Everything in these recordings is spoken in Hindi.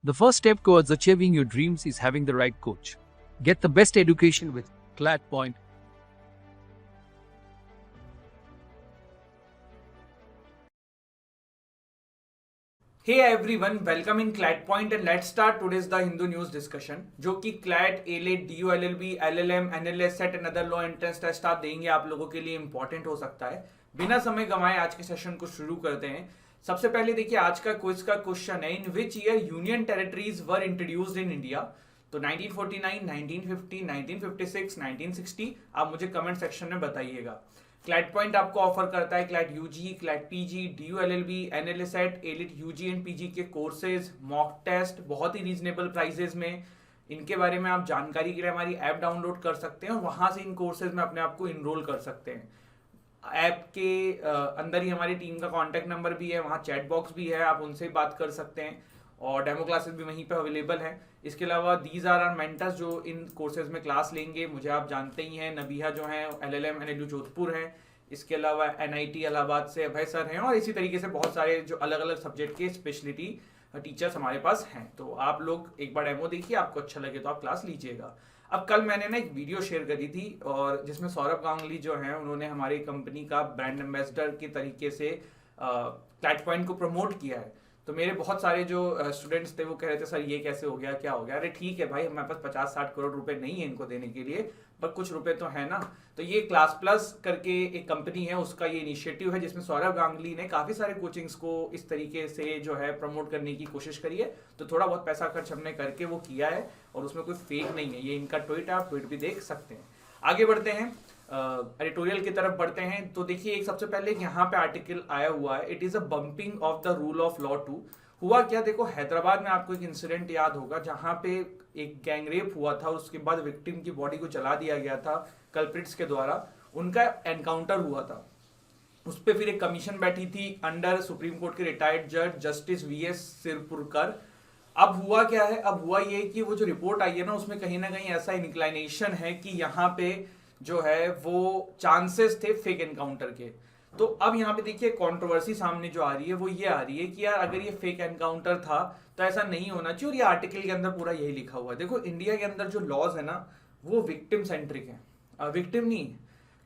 The first step towards achieving your dreams is having the right coach. Get the best education with ClatPoint. Hey everyone, welcome in CLAT Point and let's start today's The Hindu News discussion जो कि CLAT, ALET, DULLB, LLM, NLS, SET and other law entrance test आप देंगे आप लोगों के लिए इंपॉर्टेंट हो सकता है। बिना समय गंवाए आज के सेशन को शुरू करते हैं। सबसे पहले देखिए आज का क्विज का क्वेश्चन है, in which year union territories were introduced in India. तो 1949, 1950, 1956, 1960 आप मुझे कमेंट सेक्शन में बताइएगा। क्लैट पॉइंट आपको ऑफर करता है CLAT UG, CLAT PG, DULLB, NLSET, AILET UG and PG के कोर्सेज, मॉक टेस्ट बहुत ही रीजनेबल प्राइसेस में। इनके बारे में आप जानकारी के लिए हमारी ऐप डाउनलोड कर सकते हैं और वहां से इन कोर्सेज में अपने आप को इनरोल कर सकते हैं। ऐप के अंदर ही हमारी टीम का कॉन्टैक्ट नंबर भी है, वहाँ चैट बॉक्स भी है, आप उनसे भी बात कर सकते हैं और डेमो क्लासेस भी वहीं पे अवेलेबल हैं। इसके अलावा दीज आर आर मेंटर्स जो इन कोर्सेज में क्लास लेंगे। मुझे आप जानते ही हैं, नबीहा जो हैं LLM NLU जोधपुर हैं, इसके अलावा NIT इलाहाबाद से अभय सर हैं और इसी तरीके से बहुत सारे जो अलग अलग सब्जेक्ट के स्पेशलिटी टीचर्स हमारे पास हैं। तो आप लोग एक बार डेमो देखिए, आपको अच्छा लगे तो आप क्लास लीजिएगा। अब कल मैंने ना एक वीडियो शेयर करी थी और जिसमें सौरभ गांगुली जो हैं उन्होंने हमारी कंपनी का ब्रांड एम्बेसडर के तरीके से क्लैट पॉइंट को प्रमोट किया है। तो मेरे बहुत सारे जो स्टूडेंट्स थे वो कह रहे थे सर ये कैसे हो गया, क्या हो गया। अरे ठीक है भाई, हमारे पास 50-60 करोड़ रुपए नहीं है इनको देने के लिए, पर कुछ रुपए तो है ना। तो ये क्लास प्लस करके एक कंपनी है, उसका ये इनिशिएटिव है जिसमें सौरभ गांगुली ने काफी सारे कोचिंग्स को इस तरीके से जो है प्रमोट करने की कोशिश करी है। तो थोड़ा बहुत पैसा खर्च हमने करके वो किया है और उसमें कोई फेक नहीं है। ये इनका ट्वीट है, आप ट्वीट भी देख सकते हैं। आगे बढ़ते हैं, एडिटोरियल की तरफ बढ़ते हैं। तो देखिए एक सबसे पहले यहाँ पे आर्टिकल आया हुआ है, it is a bumping of the rule of law 2। हुआ क्या, देखो हैदराबाद में आपको एक इंसिडेंट याद होगा जहां पे एक गैंगरेप हुआ था, उसके बाद विक्टिम की बॉडी को जला दिया गया था कल्प्रिट्स के द्वारा, उनका एनकाउंटर हुआ था। उस पर फिर एक कमीशन बैठी थी अंडर सुप्रीम कोर्ट के रिटायर्ड जज जस्टिस VS सिरपुरकर। अब हुआ क्या है, अब हुआ ये कि वो जो रिपोर्ट आई है ना उसमें कहीं ना कहीं ऐसा इंक्लाइनेशन है कि यहाँ पे जो है वो चांसेस थे फेक एनकाउंटर के। तो अब यहाँ पे देखिए कंट्रोवर्सी सामने जो आ रही है वो ये आ रही है कि यार अगर ये फेक एनकाउंटर था तो ऐसा नहीं होना चाहिए, और ये आर्टिकल के अंदर पूरा यही लिखा हुआ है। देखो इंडिया के अंदर जो लॉज है ना वो विक्टिम सेंट्रिक है, विक्टिम नहीं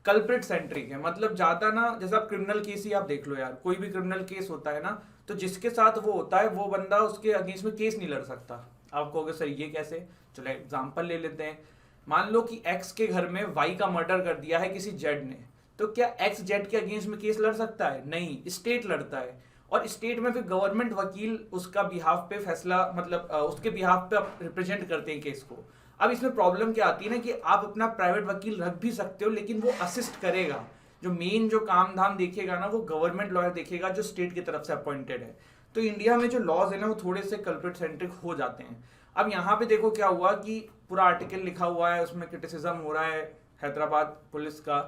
कल्प्रिट सेंट्रिक है। मतलब ज्यादा ना, जैसे आप क्रिमिनल केस ही आप देख लो यार, कोई भी क्रिमिनल केस होता है ना तो जिसके साथ वो होता है वो बंदा उसके अगेंस्ट में केस नहीं लड़ सकता। आप कहोगे सर ये कैसे, चलो एग्जाम्पल ले लेते हैं। मान लो कि एक्स के घर में वाई का मर्डर कर दिया है किसी जेड ने, तो क्या एक्स जेड के अगेंस्ट में केस लड़ सकता है? नहीं, स्टेट लड़ता है। और स्टेट में फिर गवर्नमेंट वकील उसका बिहाफ पे फैसला, मतलब उसके बिहाफ पे रिप्रेजेंट करते हैं केस को। अब इसमें प्रॉब्लम क्या आती है ना कि आप अपना प्राइवेट वकील रख भी सकते हो लेकिन वो असिस्ट करेगा, जो मेन जो काम धाम देखेगा ना वो गवर्नमेंट लॉयर देखेगा जो स्टेट की तरफ से अपॉइंटेड है। तो इंडिया में जो लॉज है ना वो थोड़े से कल्प्रिट सेंट्रिक हो जाते हैं। अब यहाँ पे देखो क्या हुआ कि पूरा आर्टिकल लिखा हुआ है, उसमें क्रिटिसिज्म हो रहा है हैदराबाद पुलिस का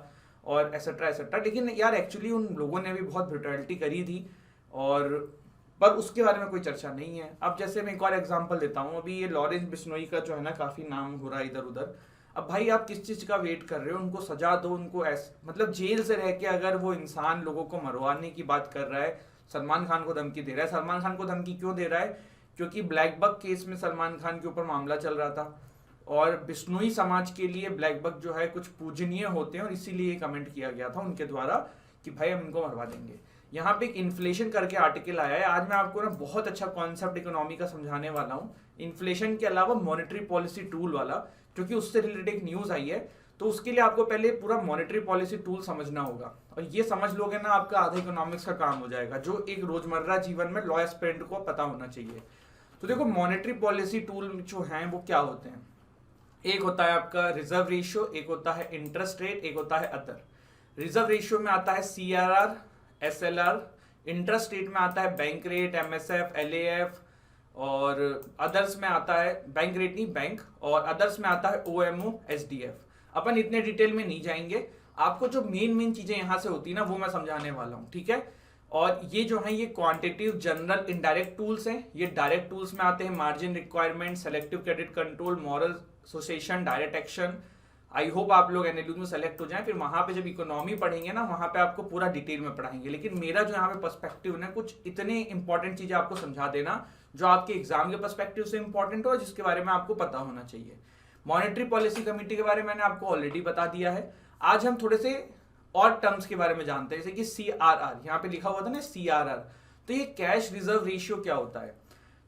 और एसेट्रा एसेट्रा, लेकिन यार एक्चुअली उन लोगों ने भी बहुत ब्रुटैलिटी करी थी और पर उसके बारे में कोई चर्चा नहीं है। अब जैसे मैं एक और एग्जांपल देता हूँ, अभी ये लॉरेंस बिश्नोई का जो है ना काफी नाम हो रहा है इधर उधर। अब भाई आप किस चीज का वेट कर रहे हो, उनको सजा दो, उनको मतलब जेल से रह के अगर वो इंसान लोगों को मरवाने की बात कर रहा है, सलमान खान को धमकी दे रहा है। सलमान खान को धमकी क्यों दे रहा है? क्योंकि ब्लैक बक केस में सलमान खान के ऊपर मामला चल रहा था और बिश्नोई समाज के लिए ब्लैक बक जो है कुछ पूजनीय होते हैं और इसीलिए कमेंट किया गया था उनके द्वारा कि भाई हम इनको मरवा देंगे। यहाँ पे एक इन्फ्लेशन करके आर्टिकल आया है, आज मैं आपको ना बहुत अच्छा कॉन्सेप्ट इकोनॉमी का समझाने वाला हूँ, इन्फ्लेशन के अलावा मॉनेटरी पॉलिसी टूल वाला, क्योंकि उससे रिलेटेड एक न्यूज आई है। तो उसके लिए आपको पहले पूरा मॉनेटरी पॉलिसी टूल समझना होगा और ये समझ लोगे ना आपका आधा इकोनॉमिक्स का काम हो जाएगा, जो एक रोजमर्रा जीवन में लॉ एस्पिरेंट को पता होना चाहिए। तो देखो मॉनेटरी पॉलिसी टूल जो हैं वो क्या होते हैं, एक होता है आपका रिजर्व रेशियो, एक होता है इंटरेस्ट रेट, एक होता है अदर। रिजर्व रेशियो में आता है CRR, SLR, इंटरेस्ट रेट में आता है बैंक रेट, MSF, LAF, और अदर्स में आता है बैंक रेट नहीं बैंक, और अदर्स में आता है OMO, SDF। अपन इतने डिटेल में नहीं जाएंगे, आपको जो मेन चीजें यहां से होती है ना वो मैं समझाने वाला हूं, ठीक है। और ये जो है ये क्वांटिटेटिव जनरल इनडायरेक्ट टूल्स हैं। ये डायरेक्ट टूल्स में आते हैं margin requirement, selective credit control, moral association, direct action. I hope आप लोग NLU में सेलेक्ट हो जाएं, फिर वहां पे जब इकोनॉमी पढ़ेंगे ना वहां पे आपको पूरा डिटेल में पढ़ाएंगे। लेकिन मेरा जो यहाँ पे पर्सपेक्टिव है कुछ इतने इंपॉर्टेंट चीजें आपको समझा देना जो आपके एग्जाम के पर्सपेक्टिव से इंपॉर्टेंट हो, जिसके बारे में आपको पता होना चाहिए। मॉनेटरी पॉलिसी कमेटी के बारे में मैंने आपको ऑलरेडी बता दिया है। आज हम थोड़े से और टर्म्स के बारे में जानते हैं, जैसे कि CRR, यहाँ पे लिखा हुआ था ना CRR, तो ये कैश रिजर्व रेशियो क्या होता है।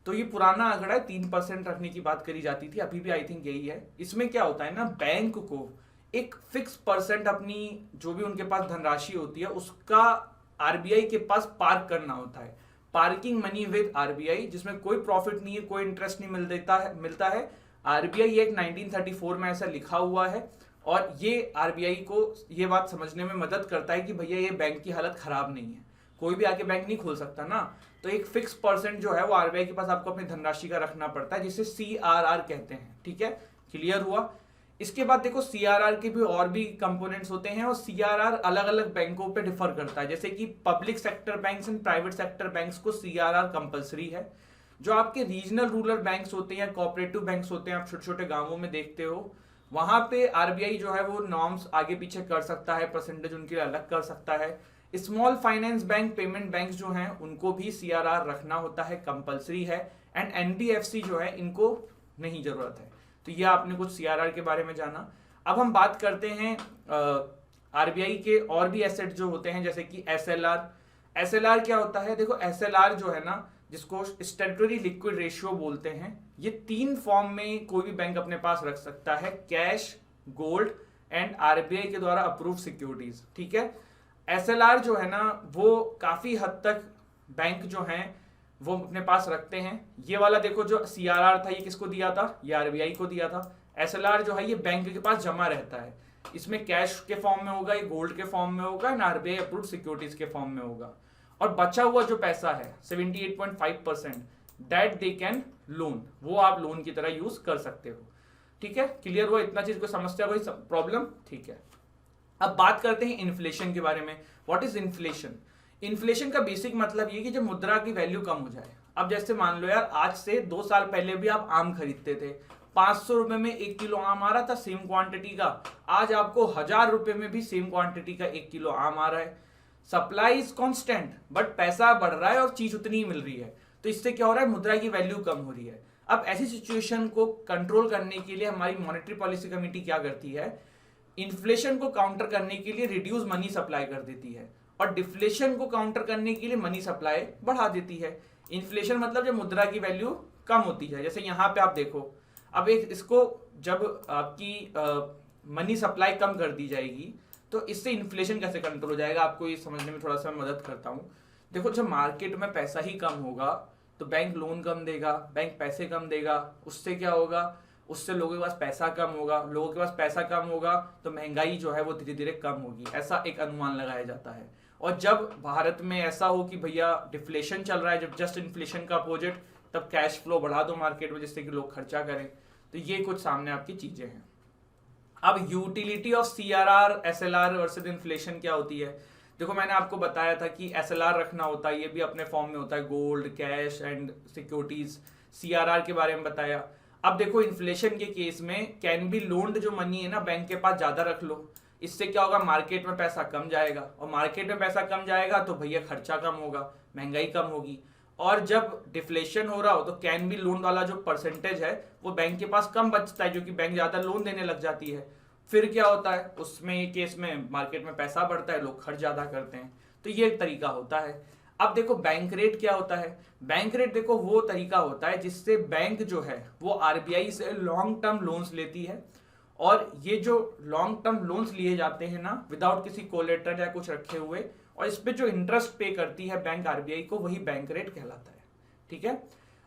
तो ये पुराना आंकड़ा है, 3% रखने की बात करी जाती थी, अभी भी आई थिंक यही है। इसमें क्या होता है ना, बैंक को एक फिक्स परसेंट अपनी जो भी उनके पास धनराशि होती है उसका RBI के पास पार्क करना होता है, पार्किंग मनी विद RBI, जिसमें कोई प्रॉफिट नहीं है, कोई इंटरेस्ट नहीं मिलता है। RBI एक 1934 में ऐसा लिखा हुआ है, और ये RBI को ये बात समझने में मदद करता है कि भैया ये बैंक की हालत खराब नहीं है, कोई भी आके बैंक नहीं खोल सकता ना, तो एक फिक्स परसेंट जो है वो RBI के पास आपको अपनी धनराशि का रखना पड़ता है, जिसे CRR कहते हैं। ठीक है, क्लियर हुआ। इसके बाद देखो CRR के भी और भी कंपोनेंट्स होते हैं, और CRR अलग अलग बैंकों पे डिफर करता है। जैसे कि public sector banks and private sector banks को CRR कंपलसरी है। जो आपके रीजनल रूरल बैंक्स होते हैं, कोऑपरेटिव बैंक्स होते हैं, आप छोटे छोटे गांवों में देखते हो, वहां पे RBI जो है वो नॉर्म्स आगे पीछे कर सकता है, परसेंटेज उनके लिए अलग कर सकता है। Small finance bank, payment bank जो हैं, उनको भी CRR रखना होता है, कंपलसरी है। एंड NBFC जो है, इनको नहीं जरूरत है। तो ये आपने कुछ CRR के बारे में जाना। अब हम बात करते हैं RBI के और भी एसेट जो होते हैं, जैसे कि SLR। SLR क्या होता है, देखो SLR जो है ना, जिसको स्टैट्यूटरी लिक्विड रेशियो बोलते हैं, ये 3 फॉर्म में कोई भी बैंक अपने पास रख सकता है, कैश, गोल्ड एंड RBI के द्वारा अप्रूव सिक्योरिटीज। ठीक है, SLR जो है ना वो काफी हद तक बैंक जो हैं वो अपने पास रखते हैं। ये वाला देखो जो CRR था, ये किसको दिया था, ये RBI को दिया था। SLR जो है ये बैंक के पास जमा रहता है, इसमें कैश के फॉर्म में होगा, ये गोल्ड के फॉर्म में होगा, एंड RBI अप्रूव्ड सिक्योरिटीज के फॉर्म में होगा। और बचा हुआ जो पैसा है 78.5% दैट दे कैन लोन, वो आप लोन की तरह यूज कर सकते हो। ठीक है, क्लियर हुआ इतना चीज, कोई समस्या, कोई प्रॉब्लम? ठीक है, अब बात करते हैं इन्फ्लेशन के बारे में। What is inflation? इन्फ्लेशन का बेसिक मतलब ये कि जब मुद्रा की वैल्यू कम हो जाए। अब जैसे मान लो यार, आज से 2 साल पहले भी आप आम खरीदते थे, 500 रुपए में 1 किलो आम आ रहा था सेम क्वांटिटी का, आज आपको 1000 रुपए में भी सेम क्वांटिटी का 1 किलो आम आ रहा है। सप्लाई इज कांस्टेंट, बट पैसा बढ़ रहा है और चीज उतनी ही मिल रही है, तो इससे क्या हो रहा है, मुद्रा की वैल्यू कम हो रही है। अब ऐसी सिचुएशन को कंट्रोल करने के लिए हमारी मॉनेटरी पॉलिसी कमेटी क्या करती है, इन्फ्लेशन को काउंटर करने के लिए रिड्यूस मनी सप्लाई कर देती है, और डिफ्लेशन को काउंटर करने के लिए मनी सप्लाई बढ़ा देती है। इन्फ्लेशन मतलब जब मुद्रा की वैल्यू कम होती है, जैसे यहाँ पे आप देखो, अब एक इसको जब आपकी मनी सप्लाई कम कर दी जाएगी तो इससे इन्फ्लेशन कैसे कंट्रोल हो जाएगा, आपको ये समझने में थोड़ा सा मदद करता हूँ। देखो, जब मार्केट में पैसा ही कम होगा तो बैंक लोन कम देगा, बैंक पैसे कम देगा, उससे क्या होगा, उससे लोगों के पास पैसा कम होगा, लोगों के पास पैसा कम होगा तो महंगाई जो है वो धीरे धीरे कम होगी, ऐसा एक अनुमान लगाया जाता है। और जब भारत में ऐसा हो कि भैया डिफ्लेशन चल रहा है, जब जस्ट इन्फ्लेशन का अपोजिट, तब कैश फ्लो बढ़ा दो मार्केट में जिससे कि लोग खर्चा करें। तो ये कुछ सामने आपकी चीजें हैं। अब utility of CRR SLR versus inflation क्या होती है, देखो मैंने आपको बताया था कि SLR रखना होता है, ये भी अपने फॉर्म में होता है, gold, cash and securities. CRR के बारे में बताया। अब देखो, इन्फ्लेशन के केस में कैन बी लोन्ड जो मनी है ना, बैंक के पास ज्यादा रख लो, इससे क्या होगा, मार्केट में पैसा कम जाएगा, और मार्केट में पैसा कम जाएगा तो भैया खर्चा कम होगा, महंगाई कम होगी। और जब डिफ्लेशन हो रहा हो तो कैन बी लोन वाला जो परसेंटेज है वो बैंक के पास कम बचता है, जो कि बैंक ज्यादा लोन देने लग जाती है। फिर क्या होता है, उसमें ये केस में मार्केट में पैसा बढ़ता है, लोग खर्च ज्यादा करते हैं। तो ये एक तरीका होता है। अब देखो, बैंक रेट क्या होता है। बैंक रेट देखो वो तरीका होता है जिससे बैंक जो है वो RBI से लॉन्ग टर्म लोन्स लेती है, और ये जो लॉन्ग टर्म लोन्स लिए जाते हैं ना, विदाउट किसी कोलेटरल या कुछ रखे हुए, और इस पे जो इंटरेस्ट पे करती है बैंक RBI को, वही बैंक रेट कहलाता है। ठीक है,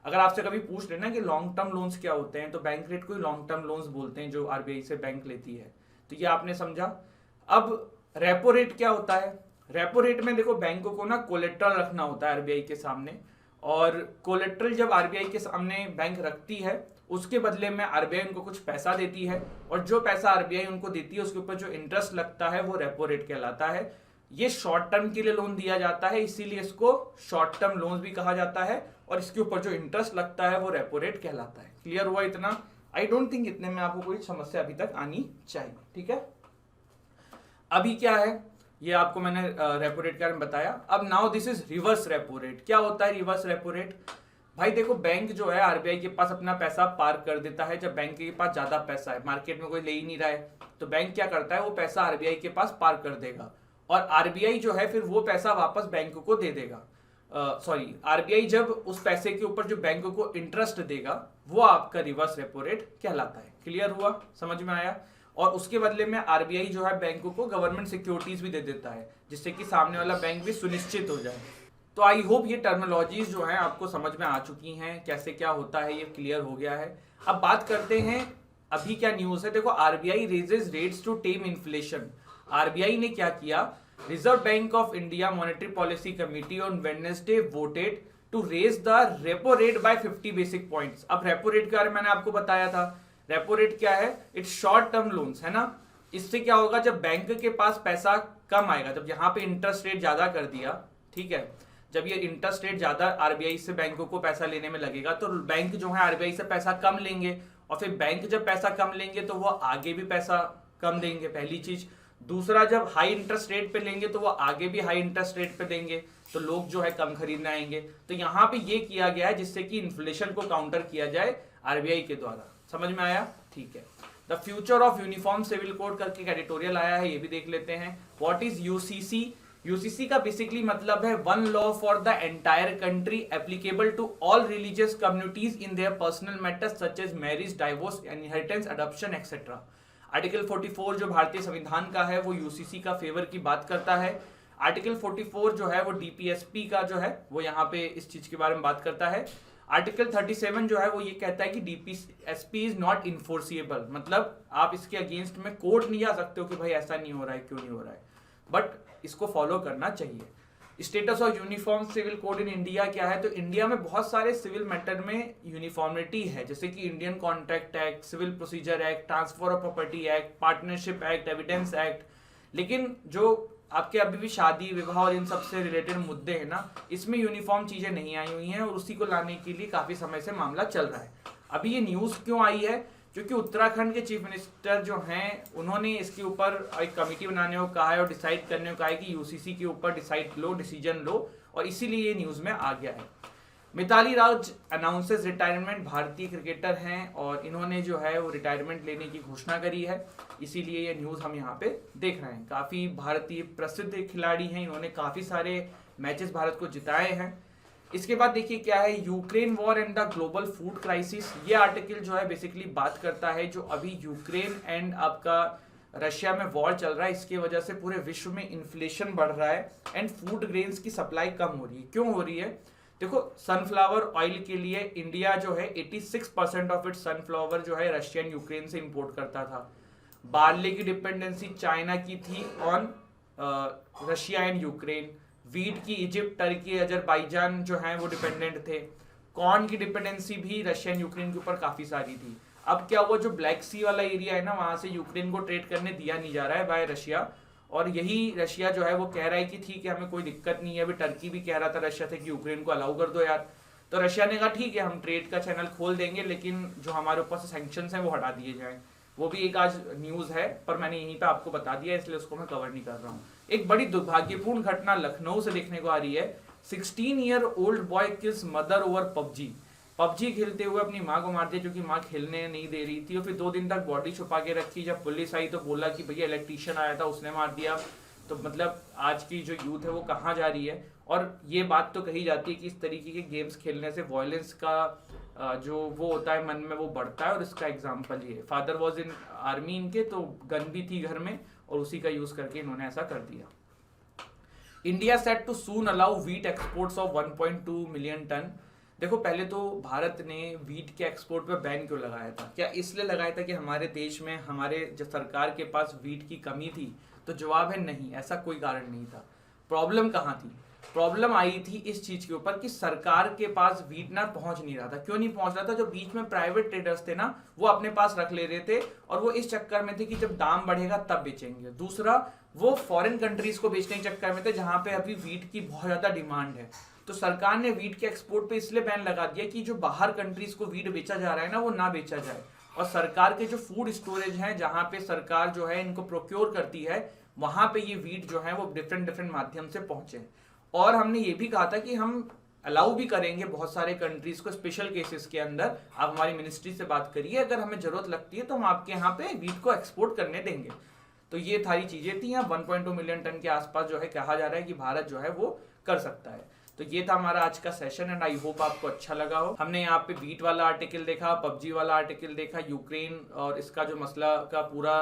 अगर आपसे कभी पूछ लेना कि लॉन्ग टर्म लोन्स क्या होते हैं, तो बैंक रेट को ही लॉन्ग टर्म लोन्स बोलते हैं जो RBI से बैंक लेती है। तो ये आपने समझा। अब रेपो रेट क्या होता है। रेपो रेट में देखो, बैंकों को ना कोलेट्रल रखना होता है RBI के सामने, और कोलेट्रल जब RBI के सामने बैंक रखती है, उसके बदले में RBI उनको कुछ पैसा देती है, और जो पैसा RBI उनको देती है उसके ऊपर जो इंटरेस्ट लगता है वो रेपो रेट कहलाता है। ये शॉर्ट टर्म के लिए लोन दिया जाता है, इसीलिए इसको शॉर्ट टर्म लोन भी कहा जाता है, और इसके ऊपर जो इंटरेस्ट लगता है वो रेपो रेट कहलाता है। क्लियर हुआ इतना? आई डोंट थिंक इतने में आपको कोई समस्या अभी तक आनी चाहिए। ठीक है, अभी क्या है, ये आपको मैंने रेपो रेट के बारे में बताया। अब now this is reverse repo rate. क्या होता है रिवर्स रेपो रेट? भाई देखो, बैंक जो है आरबीआई के पास अपना पैसा पार्क कर देता है। जब बैंक के पास ज्यादा पैसा है, मार्केट में कोई ले ही नहीं रहा है, तो बैंक क्या करता है, वो पैसा आरबीआई के पास पार्क कर देगा और आरबीआई जो है फिर वो पैसा वापस बैंक को दे देगा। सॉरी, आरबीआई जब उस पैसे के ऊपर जो बैंक को इंटरेस्ट देगा वो आपका रिवर्स रेपो रेट कहलाता है। क्लियर हुआ, समझ में आया? और उसके बदले में आरबीआई जो है बैंकों को गवर्नमेंट सिक्योरिटीज भी दे देता है, जिससे कि सामने वाला बैंक भी सुनिश्चित हो जाए। तो आई होप ये टर्मिनोलॉजीज जो हैं आपको समझ में आ चुकी हैं, कैसे क्या होता है ये क्लियर हो गया है। अब बात करते हैं अभी क्या न्यूज है। देखो, RBI raises rates to tame inflation. RBI ने क्या किया, Reserve Bank of India monetary policy committee on Wednesday voted to raise the repo rate by 50 basic points. अब रेपो रेट के बारे में मैंने आपको बताया था। रेपो रेट क्या है, इट्स शॉर्ट टर्म लोन्स, है ना। इससे क्या होगा, जब बैंक के पास पैसा कम आएगा, जब यहाँ पे इंटरेस्ट रेट ज्यादा कर दिया, ठीक है, जब ये इंटरेस्ट रेट ज्यादा आरबीआई से बैंकों को पैसा लेने में लगेगा तो बैंक जो है आरबीआई से पैसा कम लेंगे, और फिर बैंक जब पैसा कम लेंगे तो वो आगे भी पैसा कम देंगे, पहली चीज। दूसरा, जब हाई इंटरेस्ट रेट पे लेंगे तो वो आगे भी हाई इंटरेस्ट रेट पे देंगे, तो लोग जो है कम खरीदने आएंगे। तो यहाँ पे ये किया गया है जिससे कि इन्फ्लेशन को काउंटर किया जाए आरबीआई के द्वारा। समझ में आया? ठीक है। The future of uniform civil code करके एक एडिटोरियल आया है, ये भी देख लेते हैं। What is UCC? यूसीसी का बेसिकली मतलब है one law for the entire country applicable to all religious communities in their personal matters such as marriage, divorce, inheritance, adoption etcetera. Article 44 जो भारतीय संविधान का है वो यूसीसी का फेवर की बात करता है। आर्टिकल 44 जो है वो डीपीएसपी का जो है वो यहाँ पे इस चीज के बारे में बात करता है। आर्टिकल 37 जो है वो ये कहता है कि डीपीएसपी इज नॉट इन्फोर्सिएबल, मतलब आप इसके अगेंस्ट में कोर्ट नहीं जा सकते हो कि भाई ऐसा नहीं हो रहा है, क्यों नहीं हो रहा है, बट इसको फॉलो करना चाहिए। Status of uniform civil code in India क्या है, तो इंडिया में बहुत सारे सिविल मैटर में यूनिफॉर्मिटी है, जैसे कि Indian contract act, civil procedure act, transfer of property act, partnership act, evidence act. लेकिन जो आपके अभी भी शादी विवाह और इन सबसे रिलेटेड मुद्दे हैं ना, इसमें यूनिफॉर्म चीजें नहीं आई हुई हैं और उसी को लाने के लिए काफी समय से मामला चल रहा है। अभी ये न्यूज क्यों आई है, क्योंकि उत्तराखंड के चीफ मिनिस्टर जो हैं उन्होंने इसके ऊपर एक कमेटी बनाने को कहा है और डिसाइड करने को कहा है कि यूसीसी के ऊपर डिसीजन लो, और इसीलिए ये न्यूज में आ गया है। मिताली राज अनाउंसेस रिटायरमेंट। भारतीय क्रिकेटर हैं और इन्होंने जो है वो रिटायरमेंट लेने की घोषणा करी है, इसीलिए ये न्यूज हम यहाँ पे देख रहे हैं। काफी भारतीय प्रसिद्ध खिलाड़ी हैं, इन्होंने काफी सारे मैचेस भारत को जिताए हैं। इसके बाद देखिए क्या है, Ukraine war and the global food crisis. ये आर्टिकल जो है बेसिकली बात करता है जो अभी यूक्रेन एंड आपका रशिया में वॉर चल रहा है, इसकी वजह से पूरे विश्व में इन्फ्लेशन बढ़ रहा है एंड फूड ग्रेन्स की सप्लाई कम हो रही है। क्यों हो रही है? देखो, सनफ्लावर ऑयल के लिए इंडिया जो है 86% ऑफ इट्स सनफ्लावर जो है रशियन यूक्रेन से इंपोर्ट करता था। बार्ले की डिपेंडेंसी चाइना की थी on Russia and Ukraine. Wheat की इजिप्ट, टर्की, अजरबैजान जो है वो डिपेंडेंट थे। कॉर्न की डिपेंडेंसी भी रशियन यूक्रेन के ऊपर काफी सारी थी। अब क्या हुआ, जो ब्लैक सी वाला एरिया है ना, वहां से यूक्रेन को ट्रेड करने दिया नहीं जा रहा है बाय रशिया, और यही रशिया जो है वो कह रहा है कि ठीक है हमें कोई दिक्कत नहीं है। अभी टर्की भी कह रहा था रशिया से कि यूक्रेन को अलाउ कर दो यार, तो रशिया ने कहा ठीक है हम ट्रेड का चैनल खोल देंगे, लेकिन जो हमारे ऊपर से सैंक्शंस हैं वो हटा दिए जाएं। वो भी एक आज न्यूज है, पर मैंने यहीं पे आपको बता दिया इसलिए उसको मैं कवर नहीं कर रहा हूँ। एक बड़ी दुर्भाग्यपूर्ण घटना लखनऊ से देखने को आ रही है। 16 year old boy kills mother over PUBG खेलते हुए अपनी माँ को मार दिया, क्योंकि माँ खेलने नहीं दे रही थी, और फिर 2 दिन तक बॉडी छुपा के रखी। जब पुलिस आई तो बोला कि भैया इलेक्ट्रीशियन आया था उसने मार दिया। तो मतलब आज की जो यूथ है वो कहाँ जा रही है। और ये बात तो कही जाती है कि इस तरीके के गेम्स खेलने से वायलेंस का जो वो होता है मन में वो बढ़ता है, और इसका एग्जाम्पल ये फादर वॉज इन आर्मी इनके, तो गन भी थी घर में और उसी का यूज करके इन्होंने ऐसा कर दिया। India set to soon allow wheat exports of 1.2 million tonne. देखो, पहले तो भारत ने वीट के एक्सपोर्ट पर बैन क्यों लगाया था? क्या इसलिए लगाया था कि हमारे देश में हमारे जो सरकार के पास वीट की कमी थी? तो जवाब है नहीं, ऐसा कोई कारण नहीं था। प्रॉब्लम कहाँ थी? प्रॉब्लम आई थी इस चीज के ऊपर कि सरकार के पास वीट ना पहुंच नहीं रहा था। क्यों नहीं पहुंच रहा था? जो बीच में प्राइवेट ट्रेडर्स थे ना, वो अपने पास रख ले रहे थे, और वो इस चक्कर में थे कि जब दाम बढ़ेगा तब बेचेंगे। दूसरा, वो फॉरेन कंट्रीज को बेचने के चक्कर में थे जहां पे अभी वीट की बहुत ज्यादा डिमांड है। तो सरकार ने वीट के एक्सपोर्ट पे इसलिए बैन लगा दिया कि जो बाहर कंट्रीज को वीट बेचा जा रहा है ना, वो ना बेचा जाए, और सरकार के जो फूड स्टोरेज हैं जहां पे सरकार जो है इनको प्रोक्योर करती है, वहां पे ये वीट जो है वो डिफरेंट माध्यम से पहुंचे। और हमने ये भी कहा था कि हम अलाउ भी करेंगे बहुत सारे कंट्रीज को स्पेशल केसेस के अंदर। आप हमारी मिनिस्ट्री से बात करिए, अगर हमें जरूरत लगती है तो हम आपके यहाँ पे वीट को एक्सपोर्ट करने देंगे। तो ये सारी चीजें थी। यहाँ 1.2 मिलियन टन के आसपास जो है कहा जा रहा है कि भारत जो है वो कर सकता है। तो ये था हमारा आज का सेशन एंड आई होप आपको अच्छा लगा हो। हमने यहाँ पे वीट वाला आर्टिकल देखा, पबजी वाला आर्टिकल देखा, यूक्रेन और इसका जो मसला का पूरा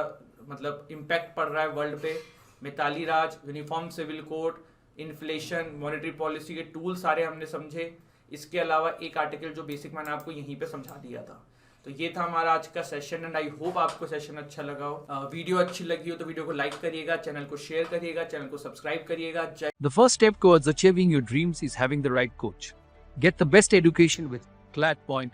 मतलब इम्पैक्ट पड़ रहा है वर्ल्ड पे, Mithali Raj, uniform civil code, inflation, monetary policy के टूल सारे हमने समझे। इसके अलावा एक आर्टिकल जो बेसिक मैंने आपको यहीं पे समझा दिया था। तो ये था हमारा आज का सेशन एंड आई होप आपको सेशन अच्छा लगा हो। वीडियो अच्छी लगी हो तो वीडियो को लाइक करिएगा, चैनल को शेयर करिएगा, चैनल को सब्सक्राइब करिएगा। The first step towards achieving your dreams is having the right coach. Get the best education with Clat Point